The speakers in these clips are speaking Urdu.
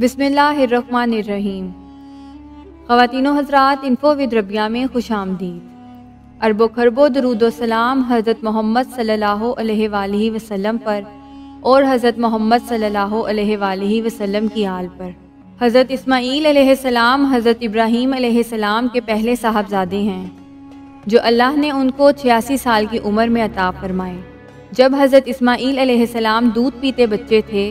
بسم اللہ الرحمن الرحیم۔ خواتین و حضرات، انفو ود ربیہ میں خوش آمدید۔ ارب و خرب و درود و سلام حضرت محمد صلی اللہ علیہ وآلہ وسلم پر اور حضرت محمد صلی اللہ علیہ وآلہ وسلم کی آل پر۔ حضرت اسماعیل علیہ السلام حضرت ابراہیم علیہ السلام کے پہلے صاحبزادے ہیں جو اللہ نے ان کو 86 سال کی عمر میں عطا فرمائے۔ جب حضرت اسماعیل علیہ السلام دودھ پیتے بچے تھے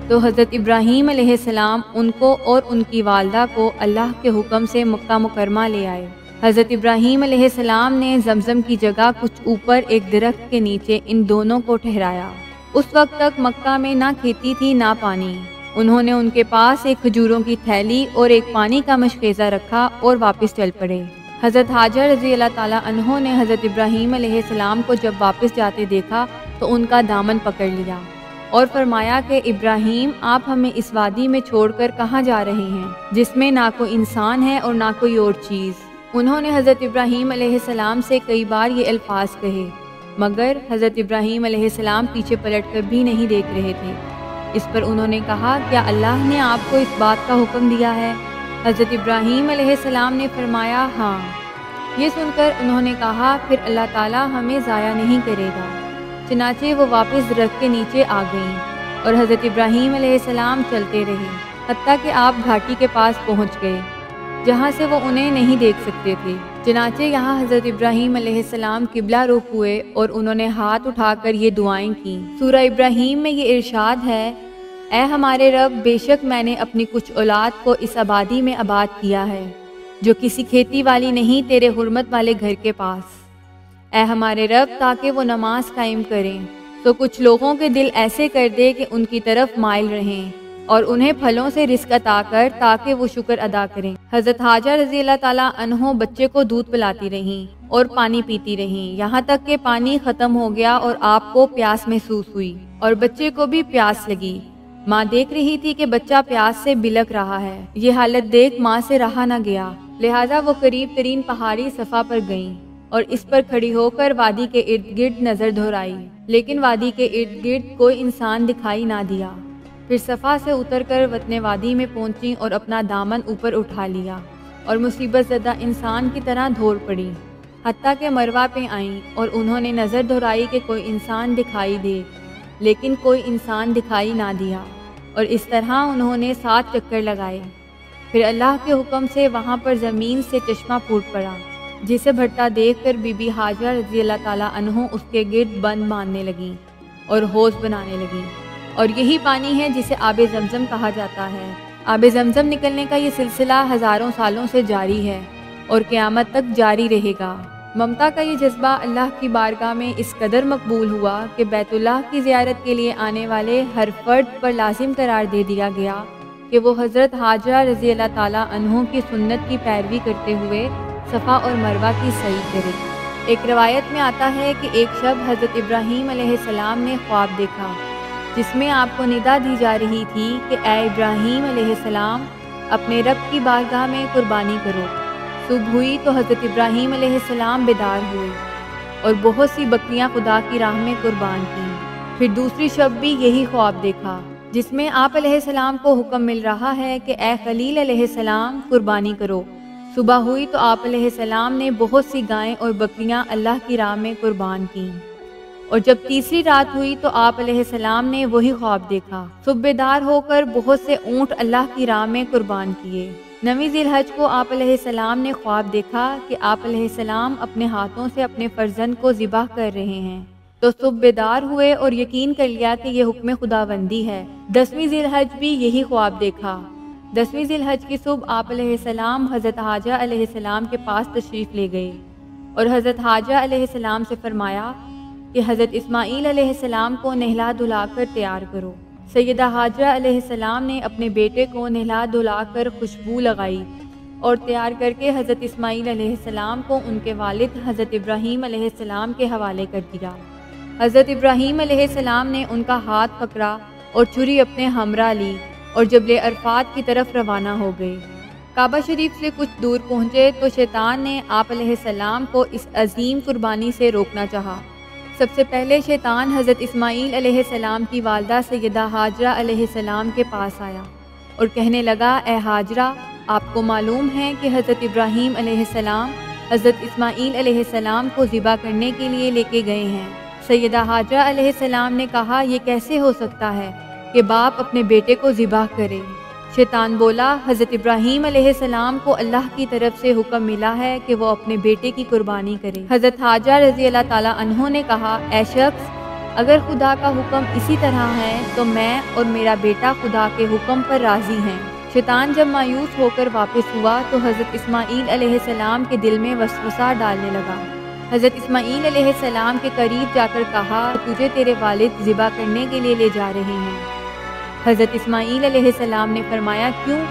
تو حضرت ابراہیم علیہ السلام ان کو اور ان کی والدہ کو اللہ کے حکم سے مکہ مکرمہ لے آئے۔ حضرت ابراہیم علیہ السلام نے زمزم کی جگہ کچھ اوپر ایک درخت کے نیچے ان دونوں کو ٹھہرایا۔ اس وقت تک مکہ میں نہ کھیتی تھی نہ پانی۔ انہوں نے ان کے پاس ایک کھجوروں کی تھیلی اور ایک پانی کا مشکیزہ رکھا اور واپس چل پڑے۔ حضرت حاجر رضی اللہ تعالیٰ عنہ نے حضرت ابراہیم علیہ السلام کو جب واپس جاتے دیکھا تو ان کا دامن پکڑ لیا اور فرمایا کہ ابراہیم، آپ ہمیں اس وادی میں چھوڑ کر کہاں جا رہے ہیں جس میں نہ کوئی انسان ہے اور نہ کوئی اور چیز۔ انہوں نے حضرت ابراہیم علیہ السلام سے کئی بار یہ الفاظ کہے مگر حضرت ابراہیم علیہ السلام پیچھے پلٹ کر بھی نہیں دیکھ رہے تھے۔ اس پر انہوں نے کہا، کیا اللہ نے آپ کو اس بات کا حکم دیا ہے؟ حضرت ابراہیم علیہ السلام نے فرمایا، ہاں۔ یہ سن کر انہوں نے کہا، پھر اللہ تعالیٰ ہمیں ضائع نہیں کرے گا۔ چنانچہ وہ واپس درخت کے نیچے آ گئیں اور حضرت ابراہیم علیہ السلام چلتے رہے حتیٰ کہ آپ گھاٹی کے پاس پہنچ گئے جہاں سے وہ انہیں نہیں دیکھ سکتے تھے۔ چنانچہ یہاں حضرت ابراہیم علیہ السلام قبلہ رخ ہوئے اور انہوں نے ہاتھ اٹھا کر یہ دعائیں کیں۔ سورہ ابراہیم میں یہ ارشاد ہے، اے ہمارے رب، بے شک میں نے اپنی کچھ اولاد کو اس آبادی میں آباد کیا ہے جو کسی کھیتی والی نہیں، تیرے حرمت والے گھر کے پاس۔ اے ہمارے رب، تاکہ وہ نماز قائم کریں تو کچھ لوگوں کے دل ایسے کر دے کہ ان کی طرف مائل رہیں اور انہیں پھلوں سے رزق عطا کر تاکہ وہ شکر ادا کریں۔ حضرت حاجر رضی اللہ تعالیٰ عنہ بچے کو دودھ پلاتی رہیں اور پانی پیتی رہیں یہاں تک کہ پانی ختم ہو گیا اور آپ کو پیاس محسوس ہوئی اور بچے کو بھی پیاس لگی۔ ماں دیکھ رہی تھی کہ بچہ پیاس سے بلک رہا ہے۔ یہ حالت دیکھ ماں سے رہا نہ گیا، لہٰذا وہ قریب ترین پہاڑی صفا پر گئیں اور اس پر کھڑی ہو کر وادی کے ارد گرد نظر دہرائی، لیکن وادی کے ارد گرد کوئی انسان دکھائی نہ دیا۔ پھر صفا سے اتر کر وطن وادی میں پہنچی اور اپنا دامن اوپر اٹھا لیا اور مصیبت زدہ انسان کی طرح دھوڑ پڑی حتیٰ کہ مروہ پہ آئیں اور انہوں نے نظر دہرائی کہ کوئی انسان دکھائی دے، لیکن کوئی انسان دکھائی نہ دیا اور اس طرح انہوں نے 7 چکر لگائے۔ پھر اللہ کے حکم سے وہاں پر زمین سے چشمہ پھوٹ پڑا جسے بھٹا دیکھ کر بی بی حاجر رضی اللہ تعالیٰ عنہ اس کے گرد بند باندھنے لگیں اور حوض بنانے لگیں، اور یہی پانی ہے جسے آب زمزم کہا جاتا ہے۔ آب زمزم نکلنے کا یہ سلسلہ ہزاروں سالوں سے جاری ہے اور قیامت تک جاری رہے گا۔ ممتا کا یہ جذبہ اللہ کی بارگاہ میں اس قدر مقبول ہوا کہ بیت اللہ کی زیارت کے لیے آنے والے ہر فرد پر لازم قرار دے دیا گیا کہ وہ حضرت حاجرہ رضی اللہ تعالیٰ عنہ کی سنت کی پیروی کرتے ہوئے صفا اور مروہ کی سعی کرے۔ ایک روایت میں آتا ہے کہ ایک شب حضرت ابراہیم علیہ السلام نے خواب دیکھا جس میں آپ کو ندا دی جا رہی تھی کہ اے ابراہیم علیہ السلام، اپنے رب کی بارگاہ میں قربانی کرو۔ صبح ہوئی تو حضرت ابراہیم علیہ السلام بیدار ہوئے اور بہت سی بکریاں خدا کی راہ میں قربان کیں۔ پھر دوسری شب بھی یہی خواب دیکھا جس میں آپ علیہ السلام کو حکم مل رہا ہے کہ اے خلیل علیہ السلام، قربانی کرو۔ صبح ہوئی تو آپ علیہ السلام نے بہت سی گائیں اور بکریاں اللہ کی راہ میں قربان کیں، اور جب تیسری رات ہوئی تو آپ علیہ السلام نے وہی خواب دیکھا۔ صبح بیدار ہو کر بہت سے اونٹ اللہ کی راہ میں قربان کیے۔ 9 ذی الحج کو آپ علیہ السلام نے خواب دیکھا کہ آپ علیہ السلام اپنے ہاتھوں سے اپنے فرزند کو ذبح کر رہے ہیں، تو صبح بیدار ہوئے اور یقین کر لیا کہ یہ حکم خداوندی ہے۔ 10ویں ذی الحج بھی یہی خواب دیکھا۔ 10ویں ذی الحج کی صبح آپ علیہ السلام حضرت حاجہ علیہ السلام کے پاس تشریف لے گئے اور حضرت حاجہ علیہ السلام سے فرمایا کہ حضرت اسماعیل علیہ السلام کو نہلا دھلا کر تیار کرو۔ سیدہ حاجہ علیہ السلام نے اپنے بیٹے کو نہلا دھلا کر خوشبو لگائی اور تیار کر کے حضرت اسماعیل علیہ السلام کو ان کے والد حضرت ابراہیم علیہ السلام کے حوالے کر دیا۔ حضرت ابراہیم علیہ السلام نے ان کا ہاتھ پکڑا اور چھری اپنے ہمراہ لی اور جبل عرفات کی طرف روانہ ہو گئے۔ کعبہ شریف سے کچھ دور پہنچے تو شیطان نے آپ علیہ السلام کو اس عظیم قربانی سے روکنا چاہا۔ سب سے پہلے شیطان حضرت اسماعیل علیہ السلام کی والدہ سیدہ حاجرہ علیہ السلام کے پاس آیا اور کہنے لگا، اے ہاجرہ، آپ کو معلوم ہے کہ حضرت ابراہیم علیہ السلام حضرت اسماعیل علیہ السلام کو ذبح کرنے کے لیے لے کے گئے ہیں۔ سیدہ ہاجرہ علیہ السلام نے کہا، یہ کیسے ہو سکتا ہے کہ باپ اپنے بیٹے کو ذبح کرے؟ شیطان بولا، حضرت ابراہیم علیہ السلام کو اللہ کی طرف سے حکم ملا ہے کہ وہ اپنے بیٹے کی قربانی کرے۔ حضرت ہاجرہ رضی اللہ تعالیٰ عنہ نے کہا، اے شخص، اگر خدا کا حکم اسی طرح ہے تو میں اور میرا بیٹا خدا کے حکم پر راضی ہیں۔ شیطان جب مایوس ہو کر واپس ہوا تو حضرت اسماعیل علیہ السلام کے دل میں وسوسہ ڈالنے لگا۔ حضرت اسماعیل علیہ السلام کے قریب جا کر کہا، تجھے تیرے والد ذبح کرنے کے لیے لے جا رہے ہیں۔ حضرت اسماعیل علیہ السلام نے فرمایا، کیوں؟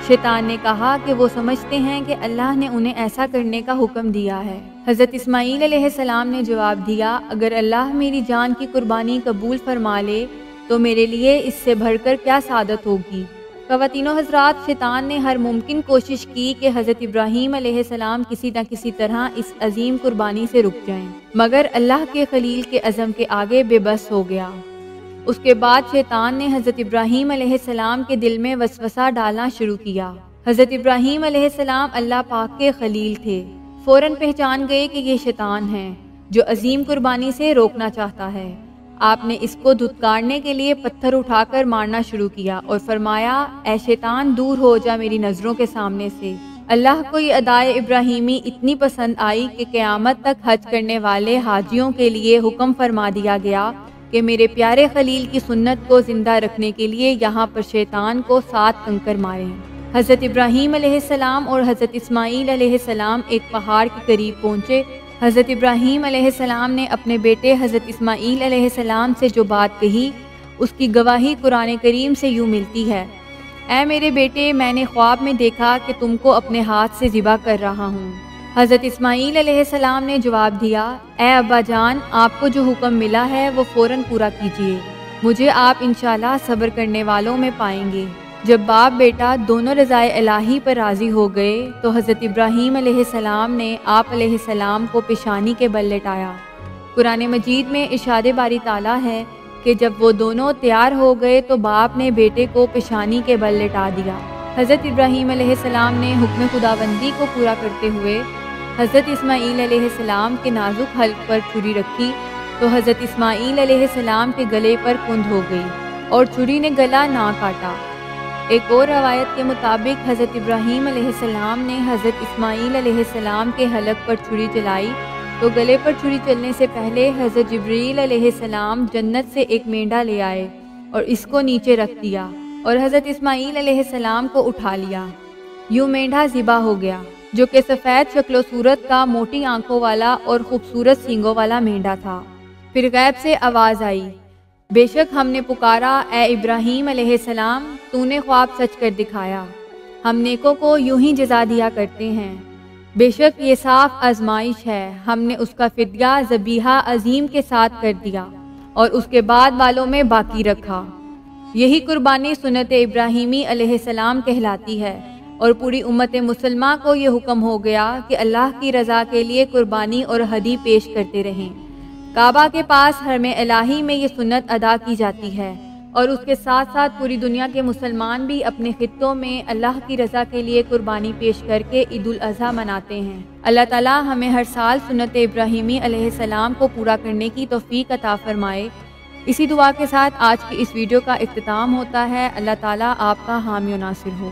شیطان نے کہا کہ وہ سمجھتے ہیں کہ اللہ نے انہیں ایسا کرنے کا حکم دیا ہے۔ حضرت اسماعیل علیہ السلام نے جواب دیا، اگر اللہ میری جان کی قربانی قبول فرما لے تو میرے لیے اس سے بڑھ کر کیا سعادت ہوگی۔ خواتین و حضرات، شیطان نے ہر ممکن کوشش کی کہ حضرت ابراہیم علیہ السلام کسی نہ کسی طرح اس عظیم قربانی سے رک جائیں، مگر اللہ کے خلیل کے عزم کے آگے بے بس ہو گیا۔ اس کے بعد شیطان نے حضرت ابراہیم علیہ السلام کے دل میں وسوسہ ڈالنا شروع کیا۔ حضرت ابراہیم علیہ السلام اللہ پاک کے خلیل تھے۔ فوراً پہچان گئے کہ یہ شیطان ہے جو عظیم قربانی سے روکنا چاہتا ہے۔ آپ نے اس کو دھتکارنے کے لیے پتھر اٹھا کر مارنا شروع کیا اور فرمایا، اے شیطان، دور ہو جا میری نظروں کے سامنے سے۔ اللہ کو یہ ادائے ابراہیمی اتنی پسند آئی کہ قیامت تک حج کرنے والے حاجیوں کے لیے حکم فرما دیا گیا کہ میرے پیارے خلیل کی سنت کو زندہ رکھنے کے لیے یہاں پر شیطان کو 7 کنکر ماریں۔ حضرت ابراہیم علیہ السلام اور حضرت اسماعیل علیہ السلام ایک پہاڑ کے قریب پہنچے۔ حضرت ابراہیم علیہ السلام نے اپنے بیٹے حضرت اسماعیل علیہ السلام سے جو بات کہی، اس کی گواہی قرآن کریم سے یوں ملتی ہے، اے میرے بیٹے، میں نے خواب میں دیکھا کہ تم کو اپنے ہاتھ سے ذبح کر رہا ہوں۔ حضرت اسماعیل علیہ السلام نے جواب دیا، اے ابا جان، آپ کو جو حکم ملا ہے وہ فوراً پورا کیجیے، مجھے آپ انشاءاللہ صبر کرنے والوں میں پائیں گے۔ جب باپ بیٹا دونوں رضائے الہی پر راضی ہو گئے تو حضرت ابراہیم علیہ السلام نے آپ علیہ السلام کو پیشانی کے بل لٹایا۔ قرآن مجید میں ارشاد باری تعالیٰ ہے کہ جب وہ دونوں تیار ہو گئے تو باپ نے بیٹے کو پیشانی کے بل لٹا دیا۔ حضرت ابراہیم علیہ السلام نے حکم خداوندی کو پورا کرتے ہوئے حضرت اسماعیل علیہ السلام کے نازک حلق پر چھری رکھی تو حضرت اسماعیل علیہ السلام کے گلے پر کند ہو گئی اور چھری نے گلا نہ کاٹا۔ ایک اور روایت کے مطابق حضرت ابراہیم علیہ السلام نے حضرت اسماعیل علیہ السلام کے حلق پر چھری چلائی تو گلے پر چھری چلنے سے پہلے حضرت جبریل علیہ السلام جنت سے ایک مینڈا لے آئے اور اس کو نیچے رکھ دیا اور حضرت اسماعیل علیہ السلام کو اٹھا لیا۔ یوں مینڈا ذبح ہو گیا، جو کہ سفید شکل و صورت کا، موٹی آنکھوں والا اور خوبصورت سینگوں والا مینڈا تھا۔ پھر غیب سے آواز آئی، بے شک ہم نے پکارا، اے ابراہیم علیہ السلام، تو نے خواب سچ کر دکھایا، ہم نیکوں کو یوں ہی جزا دیا کرتے ہیں۔ بے شک یہ صاف آزمائش ہے، ہم نے اس کا فدیہ ذبیحہ عظیم کے ساتھ کر دیا اور اس کے بعد والوں میں باقی رکھا۔ یہی قربانی سنت ابراہیمی علیہ السلام کہلاتی ہے، اور پوری امت مسلمہ کو یہ حکم ہو گیا کہ اللہ کی رضا کے لیے قربانی اور ہدی پیش کرتے رہیں۔ کعبہ کے پاس حرم الہی میں یہ سنت ادا کی جاتی ہے، اور اس کے ساتھ ساتھ پوری دنیا کے مسلمان بھی اپنے خطوں میں اللہ کی رضا کے لیے قربانی پیش کر کے عید الاضحیٰ مناتے ہیں۔ اللہ تعالیٰ ہمیں ہر سال سنت ابراہیمی علیہ السلام کو پورا کرنے کی توفیق عطا فرمائے۔ اسی دعا کے ساتھ آج کی اس ویڈیو کا اختتام ہوتا ہے۔ اللہ تعالیٰ آپ کا حامی و ناصر ہو۔